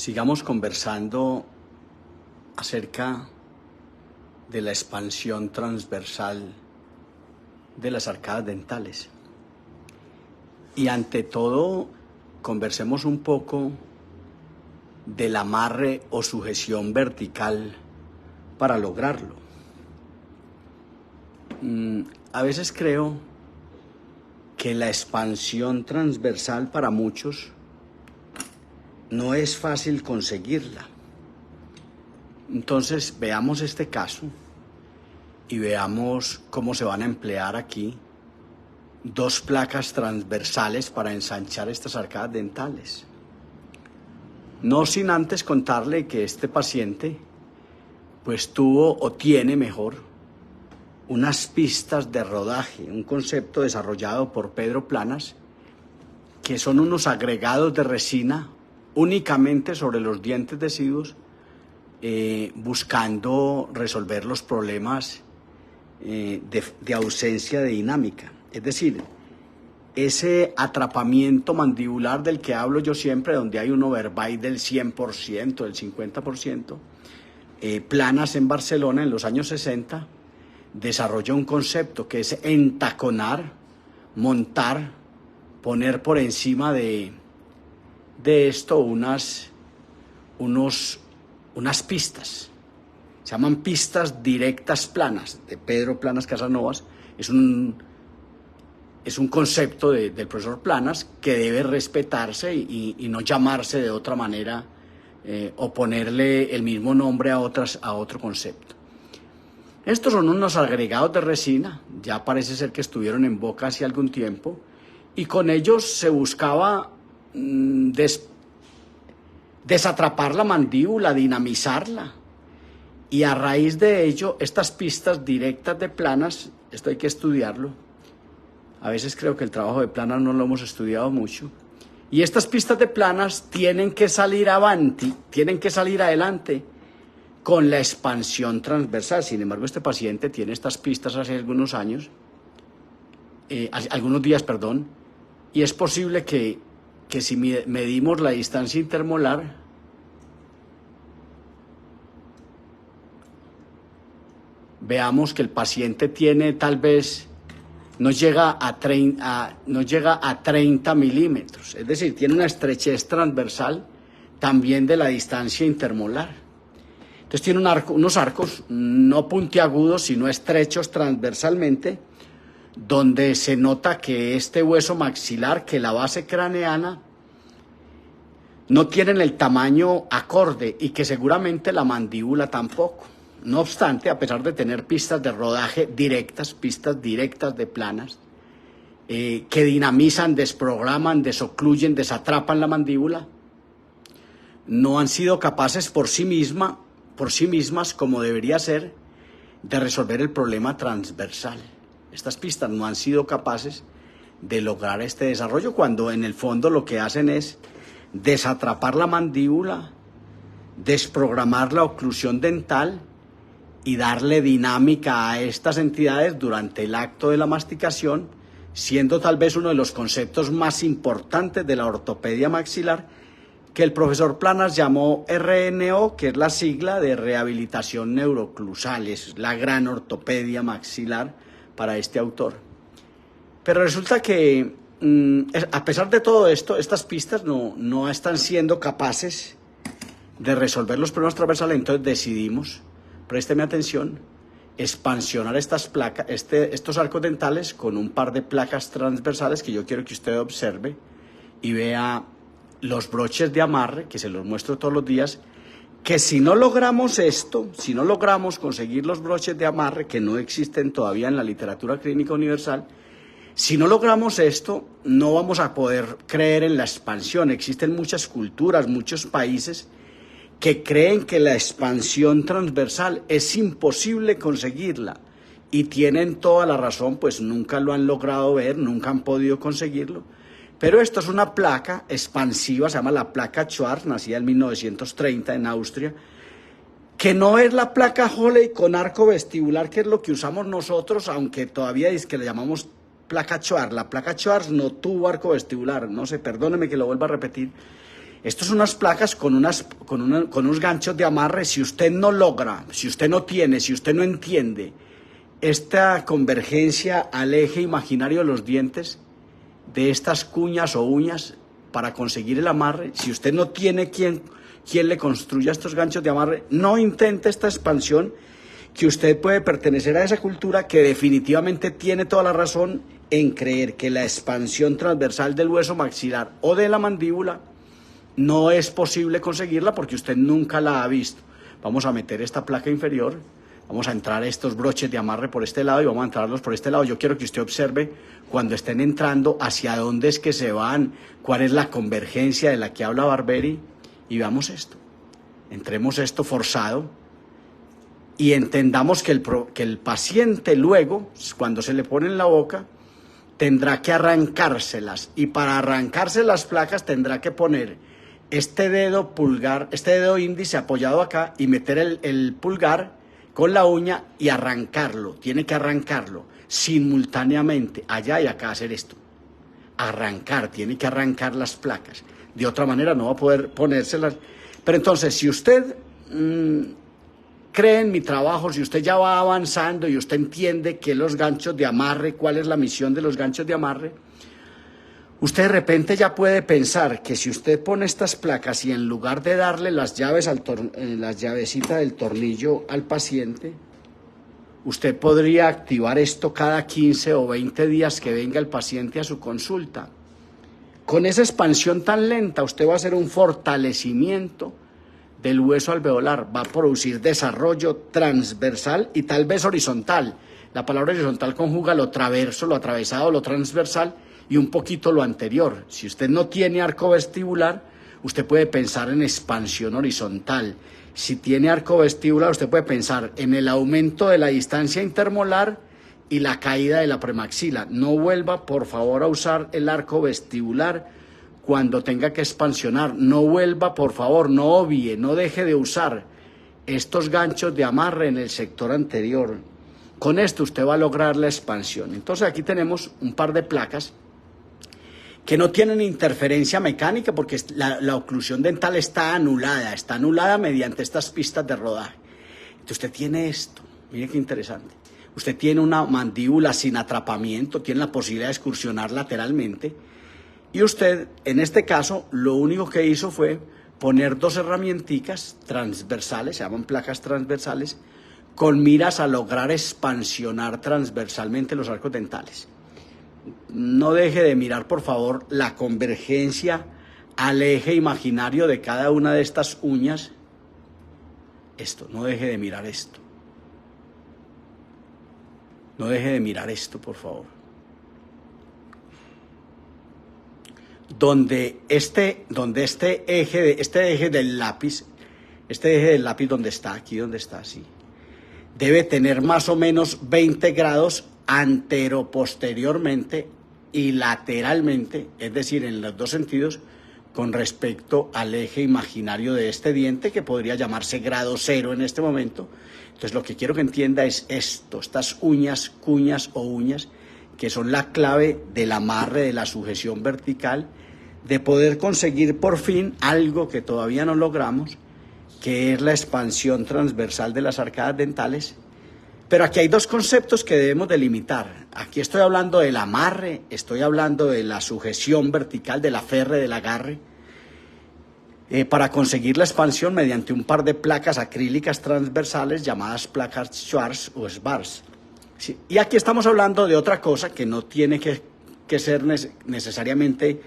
Sigamos conversando acerca de la expansión transversal de las arcadas dentales. Y ante todo, conversemos un poco del amarre o sujeción vertical para lograrlo. A veces creo que la expansión transversal para muchos no es fácil conseguirla. Entonces veamos este caso y veamos cómo se van a emplear aquí dos placas transversales para ensanchar estas arcadas dentales. No sin antes contarle que este paciente pues tuvo o tiene mejor unas pistas de rodaje, un concepto desarrollado por Pedro Planas, que son unos agregados de resina únicamente sobre los dientes deciduos, buscando resolver los problemas de ausencia de dinámica. Es decir, ese atrapamiento mandibular del que hablo yo siempre, donde hay un overbite del 100%, del 50%, Planas en Barcelona en los años 60 desarrolló un concepto que es entaconar, montar, poner por encima de esto unas pistas. Se llaman pistas directas planas, de Pedro Planas Casanovas. Es un concepto del profesor Planas que debe respetarse y no llamarse de otra manera o ponerle el mismo nombre a otro concepto. Estos son unos agregados de resina, ya parece ser que estuvieron en boca hace algún tiempo, y con ellos se buscaba desatrapar la mandíbula, dinamizarla. Y a raíz de ello, estas pistas directas de Planas, esto hay que estudiarlo. A veces creo que el trabajo de Planas no lo hemos estudiado mucho. Y estas pistas de Planas tienen que salir avanti, tienen que salir adelante con la expansión transversal. Sin embargo, este paciente tiene estas pistas hace algunos días, y es posible que si medimos la distancia intermolar, veamos que el paciente tiene tal vez, no llega a 30 milímetros, es decir, tiene una estrechez transversal también de la distancia intermolar. Entonces tiene unos arcos no puntiagudos, sino estrechos transversalmente, donde se nota que este hueso maxilar, que la base craneana, no tienen el tamaño acorde y que seguramente la mandíbula tampoco. No obstante, a pesar de tener pistas de rodaje directas, pistas directas de Planas, que dinamizan, desprograman, desocluyen, desatrapan la mandíbula, no han sido capaces por sí mismas, como debería ser, de resolver el problema transversal. Estas pistas no han sido capaces de lograr este desarrollo, cuando en el fondo lo que hacen es desatrapar la mandíbula, desprogramar la oclusión dental y darle dinámica a estas entidades durante el acto de la masticación, siendo tal vez uno de los conceptos más importantes de la ortopedia maxilar, que el profesor Planas llamó RNO, que es la sigla de rehabilitación neuroclusal. Es la gran ortopedia maxilar para este autor. Pero resulta que, a pesar de todo esto, estas pistas no están siendo capaces de resolver los problemas transversales. Entonces decidimos, présteme atención, expansionar estas placas, estos arcos dentales con un par de placas transversales que yo quiero que usted observe y vea los broches de amarre, que se los muestro todos los días, que si no logramos esto, si no logramos conseguir los broches de amarre, que no existen todavía en la literatura clínica universal, si no logramos esto, no vamos a poder creer en la expansión. Existen muchas culturas, muchos países que creen que la expansión transversal es imposible conseguirla, y tienen toda la razón, pues nunca lo han logrado ver, nunca han podido conseguirlo. Pero esto es una placa expansiva, se llama la placa Schwarz, nacida en 1930 en Austria, que no es la placa Holley con arco vestibular, que es lo que usamos nosotros, aunque todavía es que le llamamos placa Schwarz. La placa Schwarz no tuvo arco vestibular, no sé, perdóneme que lo vuelva a repetir. Estas son unas placas con unos ganchos de amarre. Si usted no logra, si usted no tiene, si usted no entiende esta convergencia al eje imaginario de los dientes, de estas cuñas o uñas para conseguir el amarre, si usted no tiene quien le construya estos ganchos de amarre, no intente esta expansión, que usted puede pertenecer a esa cultura que definitivamente tiene toda la razón en creer que la expansión transversal del hueso maxilar o de la mandíbula no es posible conseguirla porque usted nunca la ha visto. Vamos a meter esta placa inferior, vamos a entrar estos broches de amarre por este lado y vamos a entrarlos por este lado. Yo quiero que usted observe cuando estén entrando hacia dónde es que se van, cuál es la convergencia de la que habla Barberi, y veamos esto. Entremos esto forzado y entendamos que el paciente luego, cuando se le pone en la boca, tendrá que arrancárselas, y para arrancarse las placas tendrá que poner este dedo pulgar, este dedo índice apoyado acá y meter el pulgar con la uña y arrancarlo. Tiene que arrancarlo simultáneamente, allá y acá, hacer esto. Arrancar, tiene que arrancar las placas. De otra manera no va a poder ponérselas. Pero entonces, si usted cree en mi trabajo, si usted ya va avanzando y usted entiende que los ganchos de amarre, cuál es la misión de los ganchos de amarre, usted de repente ya puede pensar que si usted pone estas placas y en lugar de darle las llaves, las llavecitas del tornillo al paciente, usted podría activar esto cada 15 o 20 días que venga el paciente a su consulta. Con esa expansión tan lenta, usted va a hacer un fortalecimiento del hueso alveolar, va a producir desarrollo transversal y tal vez horizontal. La palabra horizontal conjuga lo traverso, lo atravesado, lo transversal y un poquito lo anterior. Si usted no tiene arco vestibular, usted puede pensar en expansión horizontal. Si tiene arco vestibular, usted puede pensar en el aumento de la distancia intermolar y la caída de la premaxila. No vuelva, por favor, a usar el arco vestibular cuando tenga que expansionar. No vuelva, por favor, no obvie, no deje de usar estos ganchos de amarre en el sector anterior. Con esto usted va a lograr la expansión. Entonces aquí tenemos un par de placas que no tienen interferencia mecánica porque la oclusión dental está anulada mediante estas pistas de rodaje. Entonces usted tiene esto, mire qué interesante. Usted tiene una mandíbula sin atrapamiento, tiene la posibilidad de excursionar lateralmente, y usted, en este caso, lo único que hizo fue poner dos herramienticas transversales, se llaman placas transversales, con miras a lograr expansionar transversalmente los arcos dentales. No deje de mirar, por favor, la convergencia al eje imaginario de cada una de estas uñas. Esto, no deje de mirar esto. No deje de mirar esto, por favor. Donde este eje del lápiz donde está, aquí donde está, así, debe tener más o menos 20 grados antero-posteriormente y lateralmente, es decir, en los dos sentidos, con respecto al eje imaginario de este diente, que podría llamarse grado cero en este momento. Entonces, lo que quiero que entienda es esto, estas uñas, cuñas o uñas, que son la clave del amarre, de la sujeción vertical, de poder conseguir por fin algo que todavía no logramos, que es la expansión transversal de las arcadas dentales. Pero aquí hay dos conceptos que debemos delimitar. Aquí estoy hablando del amarre, estoy hablando de la sujeción vertical, del aferre, del agarre, para conseguir la expansión mediante un par de placas acrílicas transversales llamadas placas Schwarz o Schwarz. Sí. Y aquí estamos hablando de otra cosa que no tiene que ser necesariamente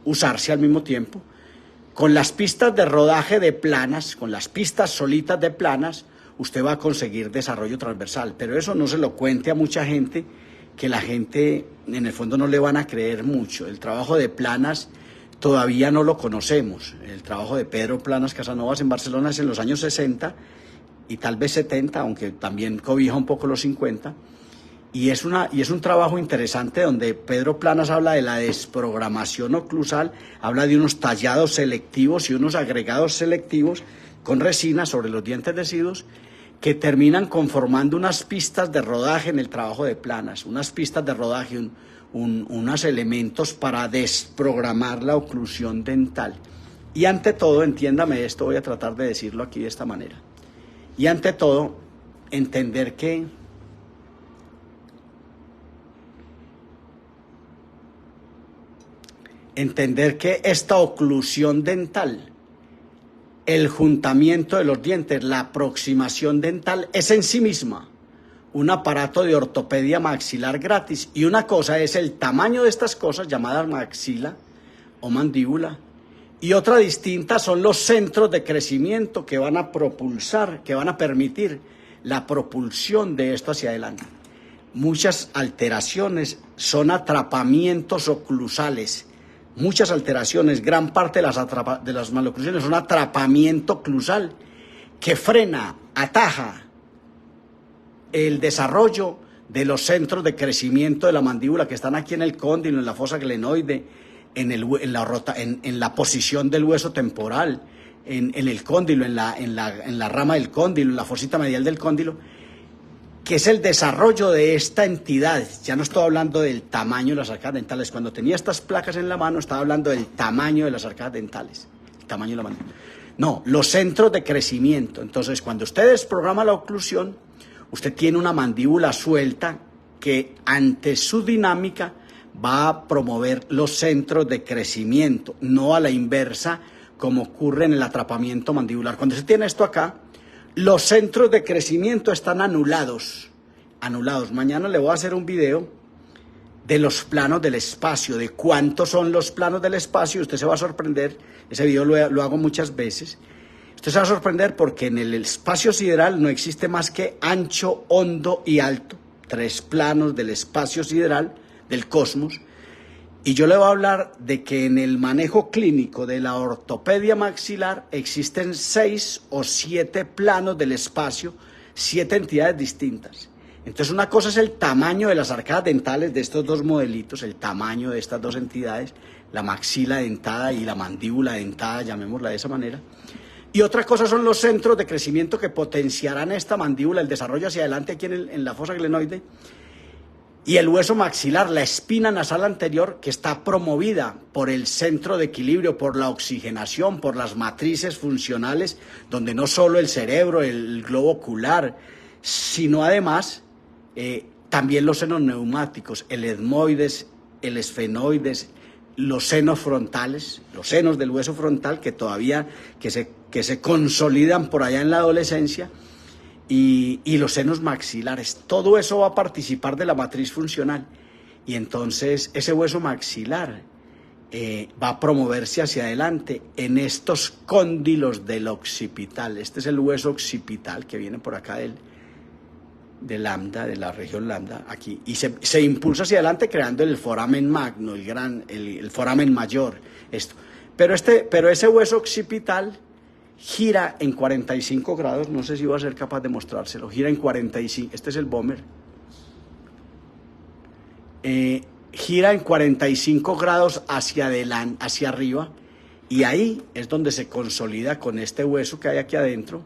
usarse al mismo tiempo. Con las pistas de rodaje de planas, con las pistas solitas de planas, usted va a conseguir desarrollo transversal, pero eso no se lo cuente a mucha gente, que la gente en el fondo no le van a creer mucho. El trabajo de Planas todavía no lo conocemos. El trabajo de Pedro Planas Casanovas en Barcelona es en los años 60 y tal vez 70, aunque también cobija un poco los 50. Y es un trabajo interesante donde Pedro Planas habla de la desprogramación oclusal, habla de unos tallados selectivos y unos agregados selectivos con resina sobre los dientes deciduos que terminan conformando unas pistas de rodaje en el trabajo de Planas, unas pistas de rodaje, unos elementos para desprogramar la oclusión dental. Y ante todo, entiéndame esto, voy a tratar de decirlo aquí de esta manera. Y ante todo, entender que esta oclusión dental, el juntamiento de los dientes, la aproximación dental es en sí misma un aparato de ortopedia maxilar gratis. Y una cosa es el tamaño de estas cosas llamadas maxila o mandíbula. Y otra distinta son los centros de crecimiento que van a propulsar, que van a permitir la propulsión de esto hacia adelante. Muchas alteraciones son atrapamientos oclusales. Muchas alteraciones, gran parte de las maloclusiones son atrapamiento oclusal que frena, ataja el desarrollo de los centros de crecimiento de la mandíbula que están aquí en el cóndilo, en la fosa glenoide, en la posición del hueso temporal, en el cóndilo, en la rama del cóndilo, en la fosita medial del cóndilo, que es el desarrollo de esta entidad. Ya no estoy hablando del tamaño de las arcadas dentales. Cuando tenía estas placas en la mano, estaba hablando del tamaño de las arcadas dentales, el tamaño de la mandíbula. No, los centros de crecimiento. Entonces, cuando usted desprograma la oclusión, usted tiene una mandíbula suelta que ante su dinámica va a promover los centros de crecimiento, no a la inversa como ocurre en el atrapamiento mandibular. Cuando se tiene esto acá, los centros de crecimiento están anulados. Mañana le voy a hacer un video de los planos del espacio, de cuántos son los planos del espacio. Usted se va a sorprender, ese video lo hago muchas veces. Usted se va a sorprender porque en el espacio sideral no existe más que ancho, hondo y alto. 3 planos del espacio sideral, del cosmos. Y yo le voy a hablar de que en el manejo clínico de la ortopedia maxilar existen 6 o 7 planos del espacio, 7 entidades distintas. Entonces una cosa es el tamaño de las arcadas dentales de estos dos modelitos, el tamaño de estas dos entidades, la maxila dentada y la mandíbula dentada, llamémosla de esa manera. Y otra cosa son los centros de crecimiento que potenciarán esta mandíbula, el desarrollo hacia adelante aquí en la fosa glenoide. Y el hueso maxilar, la espina nasal anterior, que está promovida por el centro de equilibrio, por la oxigenación, por las matrices funcionales, donde no solo el cerebro, el globo ocular, sino además también los senos neumáticos, el etmoides, el esfenoides, los senos frontales, los senos del hueso frontal que todavía que se consolidan por allá en la adolescencia, y los senos maxilares. Todo eso va a participar de la matriz funcional y entonces ese hueso maxilar va a promoverse hacia adelante en estos cóndilos del occipital. Este es el hueso occipital que viene por acá de lambda, de la región lambda, aquí, y se impulsa hacia adelante creando el foramen magno, el foramen mayor, esto. Pero ese hueso occipital gira en 45 grados, no sé si voy a ser capaz de mostrárselo, gira en 45, este es el Bomer, gira en 45 grados hacia adelante, hacia arriba, y ahí es donde se consolida con este hueso que hay aquí adentro,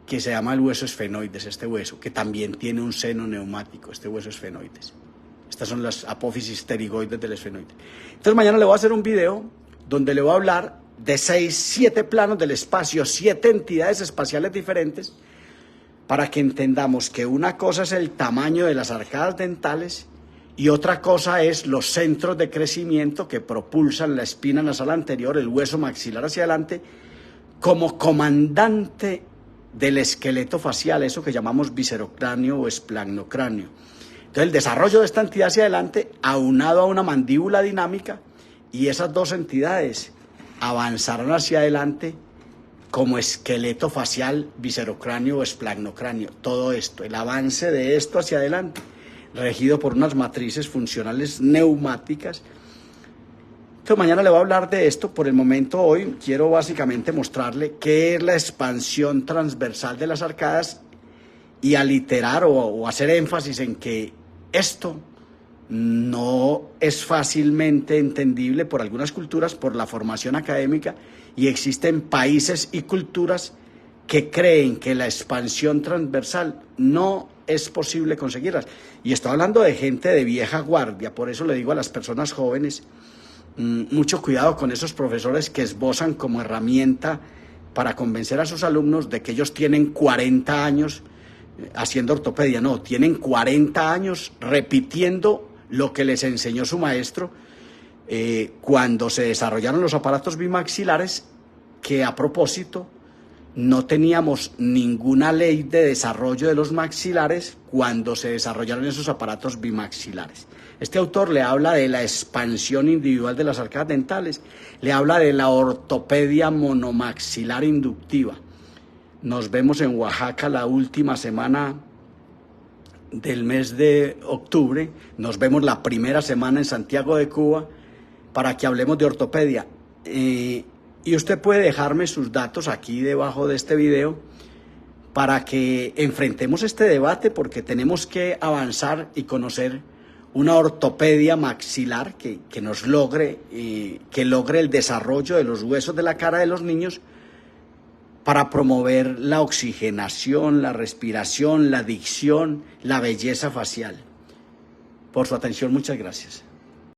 que se llama el hueso esfenoides, este hueso, que también tiene un seno neumático, este hueso esfenoides. Estas son las apófisis pterigoides del esfenoide. Entonces mañana le voy a hacer un video donde le voy a hablar de 6, 7 planos del espacio, 7 entidades espaciales diferentes, para que entendamos que una cosa es el tamaño de las arcadas dentales y otra cosa es los centros de crecimiento que propulsan la espina nasal anterior, el hueso maxilar hacia adelante, como comandante del esqueleto facial, eso que llamamos viscerocráneo o esplanocráneo. Entonces el desarrollo de esta entidad hacia adelante, aunado a una mandíbula dinámica, y esas dos entidades avanzarán hacia adelante como esqueleto facial, viscerocráneo o esplanocráneo. Todo esto, el avance de esto hacia adelante, regido por unas matrices funcionales neumáticas. Entonces mañana le voy a hablar de esto. Por el momento hoy quiero básicamente mostrarle qué es la expansión transversal de las arcadas y aliterar o hacer énfasis en que esto no es fácilmente entendible por algunas culturas, por la formación académica, y existen países y culturas que creen que la expansión transversal no es posible conseguirlas. Y estoy hablando de gente de vieja guardia, por eso le digo a las personas jóvenes, mucho cuidado con esos profesores que esbozan como herramienta para convencer a sus alumnos de que ellos tienen 40 años haciendo ortopedia. No, tienen 40 años repitiendo lo que les enseñó su maestro cuando se desarrollaron los aparatos bimaxilares, que a propósito no teníamos ninguna ley de desarrollo de los maxilares cuando se desarrollaron esos aparatos bimaxilares. Este autor le habla de la expansión individual de las arcadas dentales, le habla de la ortopedia monomaxilar inductiva. Nos vemos en Oaxaca la última semana del mes de octubre, nos vemos la primera semana en Santiago de Cuba para que hablemos de ortopedia. Y usted puede dejarme sus datos aquí debajo de este video para que enfrentemos este debate, porque tenemos que avanzar y conocer una ortopedia maxilar que nos logre, que logre el desarrollo de los huesos de la cara de los niños para promover la oxigenación, la respiración, la dicción, la belleza facial. Por su atención, muchas gracias.